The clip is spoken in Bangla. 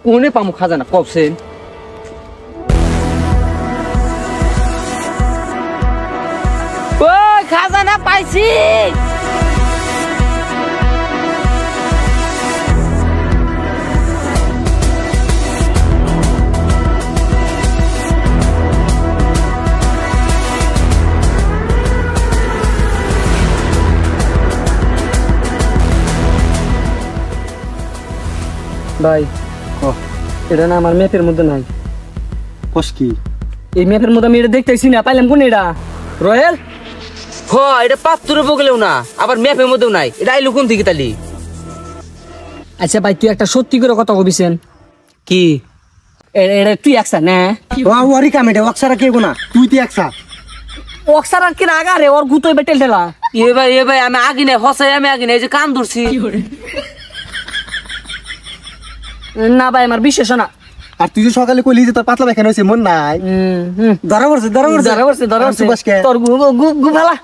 কোনে পামু খাজানা কবছেন ও খাজানা পাইছি ভাই এটা না আমার ম্যাপের মধ্যে নাই কস কি এই ম্যাপের মধ্যে আমি এটা দেখতেছি না পাইলাম কোন এটা রয়েল হ এটা পাত্তুরে বগলেও না আবার ম্যাপের মধ্যেও নাই এটা আইলো কোন দিকে তালি আচ্ছা ভাই তুই একটা সত্যি করে কথা কবিছেন কি এটা তুই একসা না ওয়ারি কামেটে ওয়াকসারা কে গোনা তুই তি একসা অক্সার আর কি রাগা রে ওর গুতো বেটেল ঠেলা এ ভাই আমি আগি নাই হসাই আমি আগি নাই এই যে কান ধরছি না ভাই আমার বিশ্বাস না আর তুই যে সকালে কইলি যে তোর পাতলা পায়খানা হইছে মন নাই ধরা পড়ছে ধরা পড়ছে তোর গু ভালা